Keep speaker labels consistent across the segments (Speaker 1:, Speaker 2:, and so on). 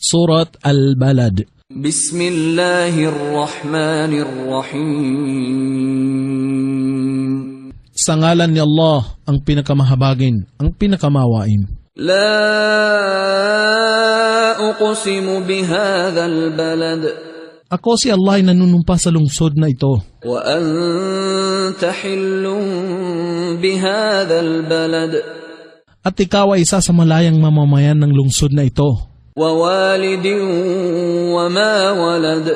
Speaker 1: Surat Al-Balad.
Speaker 2: Bismillahirrahmanirrahim.
Speaker 1: Sa ngalan ni Allah, ang pinakamahabagin, ang pinakamawain.
Speaker 2: La uqsimu bihadhal balad.
Speaker 1: Ako si Allah ay nanunumpa sa lungsod na ito.
Speaker 2: Wa anta hillun bihadhal balad.
Speaker 1: At ikaw ay isa sa malayang mamamayan ng lungsod na ito.
Speaker 2: Wa walidin wa ma walad.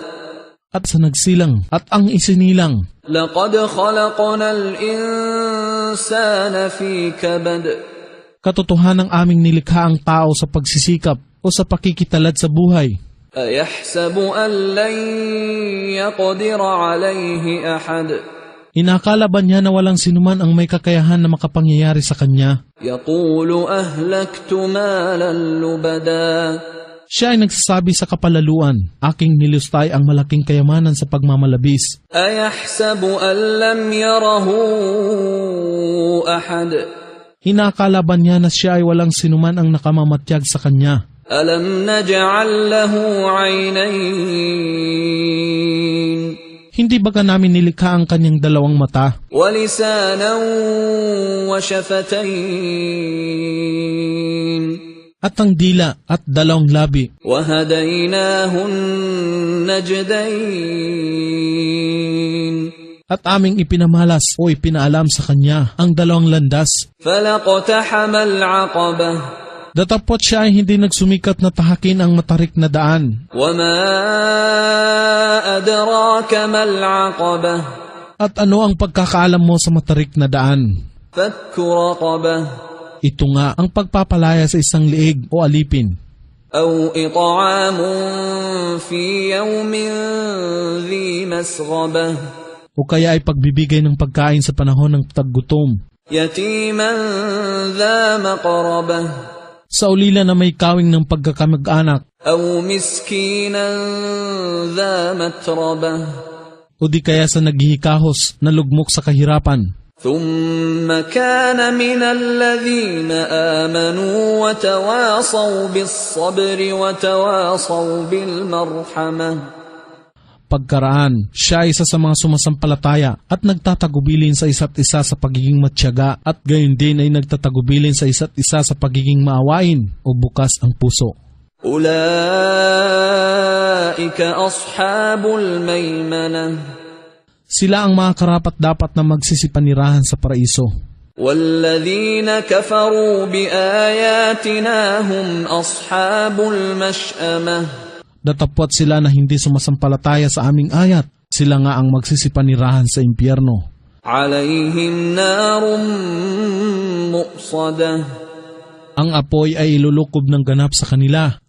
Speaker 1: At sa nagsilang at ang isinilang.
Speaker 2: Laqad khalaqnal insana fi kabad.
Speaker 1: Katotohanang aming nilikha ang tao sa pagsisikap o sa pakikitalad sa buhay.
Speaker 2: Ayahsabu an lan yaqdira alayhi ahad.
Speaker 1: Inakala ba niya na walang sinuman ang may kakayahan na makapangyayari sa kanya?
Speaker 2: Yaqulu ahlaktu malan lubada.
Speaker 1: Siya ay nagsasabi sa kapalaluan, aking nilustay ang malaking kayamanan sa pagmamalabis.
Speaker 2: Ayahsabu an lam yarahu ahad.
Speaker 1: Inakala ba niya na siya ay walang sinuman ang nakamamatyag sa kanya?
Speaker 2: Alam naj'al lahu 'aynayn.
Speaker 1: Hindi ba ka namin nilikha ang kanyang dalawang mata?
Speaker 2: Wa lisanan wa shafatayn.
Speaker 1: At ang dila at dalawang labi.
Speaker 2: Wa hadaynahu najdayn.
Speaker 1: At aming ipinamalas o ipinaalam sa kanya ang dalawang landas.
Speaker 2: Falaqtahamal 'aqabah.
Speaker 1: Datapot siya ay hindi nagsumikat na tahakin ang matarik na daan.
Speaker 2: Wa ma adraka mal 'aqabah.
Speaker 1: At ano ang pagkakaalam mo sa matarik na daan?
Speaker 2: Fakku raqabah.
Speaker 1: Ito nga ang pagpapalaya sa isang liig o alipin.
Speaker 2: Aw it'amun fi yawmin dhi masghabah.
Speaker 1: O kaya ay pagbibigay ng pagkain sa panahon ng taggutom.
Speaker 2: Yatiman dha maqrabah.
Speaker 1: Sa ulila na may kawing ng pagkakamag-anak.
Speaker 2: Aw miskinan dha matrabah.
Speaker 1: O di kaya sa naghihikahos na lugmok sa kahirapan.
Speaker 2: Thumma kana min alladhina amanu wa tawasaw bis-sabri wa tawasaw bil-marhamah.
Speaker 1: Pagkaraan, siya ay isa sa mga sumasampalataya at nagtatagubilin sa isa't isa sa pagiging matyaga at gayon din ay nagtatagubilin sa isa't isa sa pagiging maawain o bukas ang puso.
Speaker 2: Ulaika ashabul maymanah.
Speaker 1: Sila ang mga karapat-dapat na magsisipanirahan sa paraiso.
Speaker 2: Walladhina kafaru biayatina hum ashabul mash'amah.
Speaker 1: Datapwat sila na hindi sumasampalataya sa aming ayat. Sila nga ang magsisipanirahan sa impyerno.
Speaker 2: Alayhim narum muqsadah.
Speaker 1: Ang apoy ay ilulukob ng ganap sa kanila.